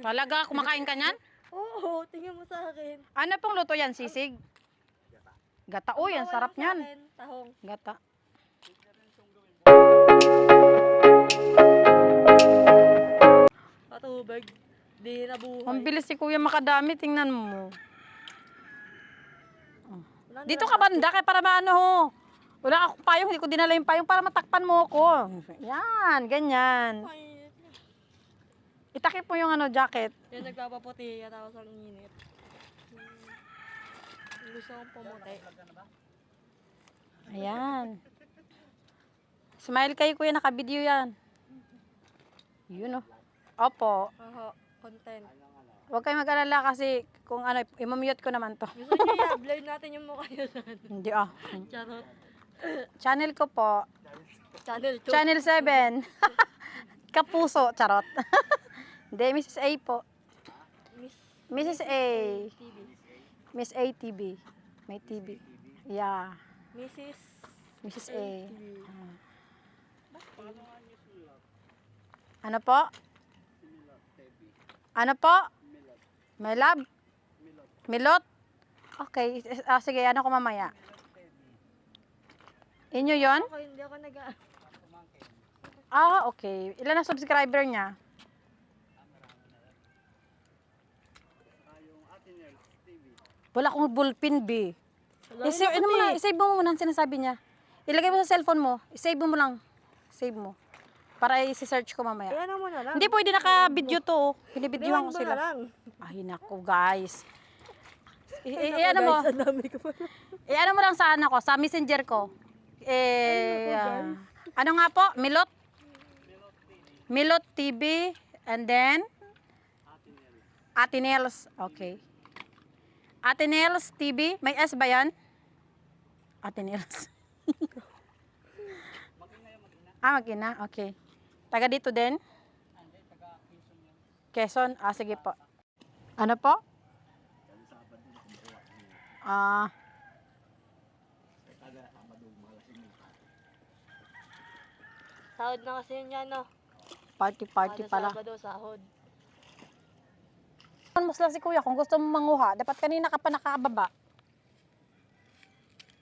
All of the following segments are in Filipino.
Talaga, kumakain ka niyan? Oo, tingnan mo sa akin. Ano pong luto yan, sisig? Gata. Uy, ang sarap niyan. Tahong. Gata. Patubig. Di nabuhay. Ang bilis si kuya makadami, tingnan mo. Dito ka banda, kaya para maano ho. Wala akong payong, hindi ko dinala yung payong para matakpan mo ako. Yan, ganyan. Itakip mo yung jacket. Yan nagpapaputi, tapos ang init. Gusto kong pumuti. Ayan. Smile kayo kuya, naka-video yan. Yun oh. Opo. Oho, content. Huwag kayo mag-alala kasi kung imamute ko naman to. Gusto niyo i-upload natin yung mukha niyo saan? Hindi Charot. Channel ko po. Channel 2. Channel 7. Kapuso, charot. Hindi, Mrs. A po. Mrs. A. TV. Miss A TV. May TV. Yeah. Mrs. A. Ano po? Ano po? Melab? Milot? Okay. Sige, ano ko mamaya? Inyo yon? Okay, hindi ako Okay. Ilan ang subscriber niya? Wala akong bullpen, B. I-save mo muna ang sinasabi niya. Ilagay mo sa cellphone mo. I-save mo lang. Save mo. Para i-search ko mamaya. Ano mo na lang. Hindi pwede naka-video to. Binibidyohan ko sila. lang. Ay, naku, guys. Ano mo? Ang dami ko pa. Ano mo lang sa sa messenger ko. Ano nga po? Milot? Milot TV. And then? Atinels. Okay. Atinels TV. May S ba yan? Atinels. Magina. Okay. Taga dito din? Quezon. Sige po. Ano po? Sahod na kasi yun yan, no? Party pala. Sabado, sahod. Mas lang si kuya kung gusto mong manguha. Dapat kanina ka pa nakababa.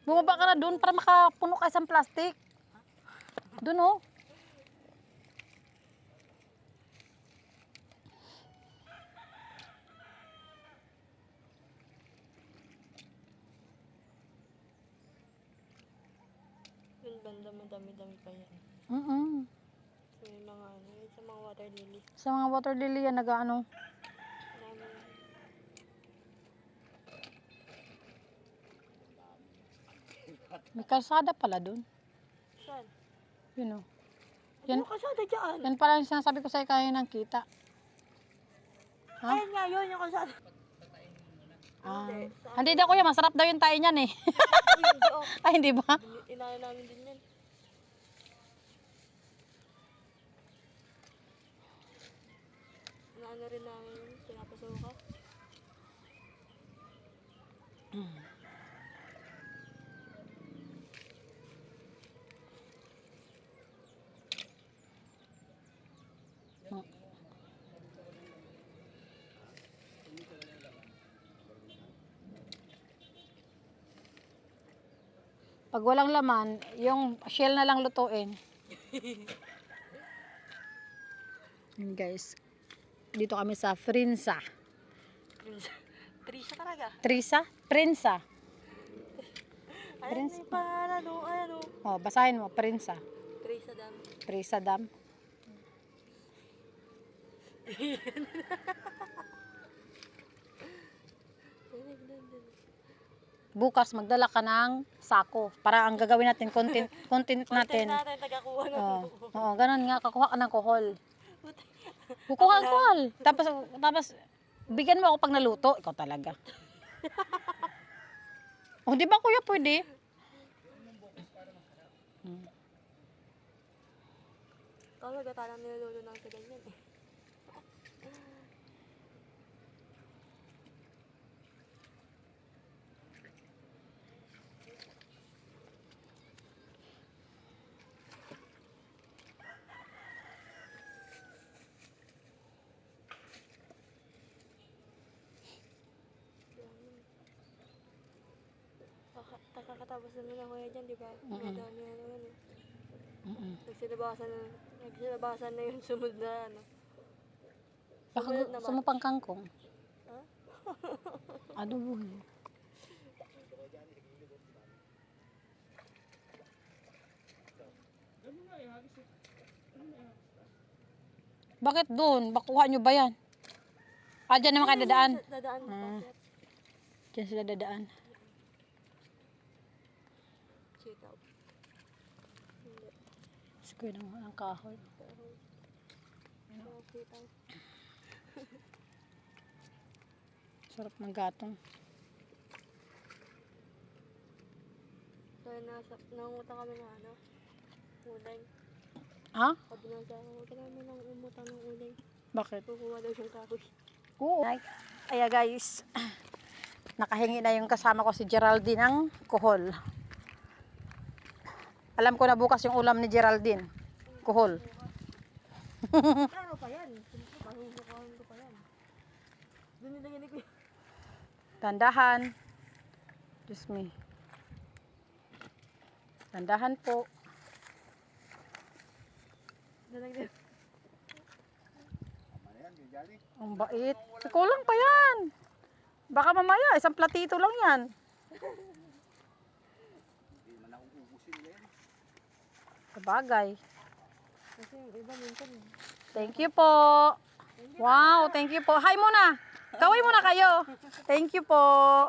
Bumaba ka na doon para makapuno ka isang plastic. Doon oh. Yung banda madami-dami pa yan. So, yung mga sa mga water lily. Sa mga water lily yan, nag-ano. May kalsada pala doon. Saan? Yun oh. Yan, Kasada dyan. yan pala yung sinasabi ko sa'yo kaya ng kita. Ha? Ayun nga, yun yung kasada. Hindi daw kuya, masarap daw yung tayo niyan eh. Ay, hindi ba? Inaano namin din yan. Inaano rin namin yun, pinapasuka. Pag walang laman, yung shell na lang lutuin. Yun guys. Dito kami sa Frinsa. Trisha talaga. Trisa? Prinsa. Ayan, may pangalan, no? Ayan, no? Oh, basahin mo. Prinsa. Trisha Dam. Trisa Dam. Bukas magdala ka ng sako para ang gagawin natin content natin. Tagakuha ng Oo, ganun nga kakuha ka ng kohol. Kukuha ng kohol. Tapos bigyan mo ako pag naluto, ikaw talaga. Oh, di ba kuya pwede? Talaga talang niluluto ng sa ganyan eh. kakatapos na ng kuya dyan, di ba? Nadaan niya naman eh. Mm-mm. Nagsilabasan na yung sunod na ano. Baka Sumunod na gusto mo pang kangkong. Ha? Adobohin. Bakit doon? Bakuha nyo ba yan? Dyan naman kayo dadaan. Dadaan pa. Dyan sila dadaan. Sitaw. Hindi. Squid ang kahoy. Sitaw. Sarap ng gatong. So, nangungutang kami ng ano? Uling. Ha? Sabi na sa akin, huwag ka naman nang umutang ng uling. Bakit? Kukuha daw siyang kahoy. Oo. Ayan guys. Nakahingi na yung kasama ko si Geraldine ng kuhol. Alam ko na bukas yung ulam ni Geraldine. Kuhol. Ano pa yan? Mahuhukahan ko pa yan. Doon nilagyan ko. Tandahan. Diyos me. Tandahan po. Nalagyan. Ang bait. Kulang pa yan. Baka mamaya, isang platito lang yan. Sabagay. Kasi yung iba minsan. Thank you po. Wow, thank you po. Hi muna. Kaway muna kayo. Thank you po.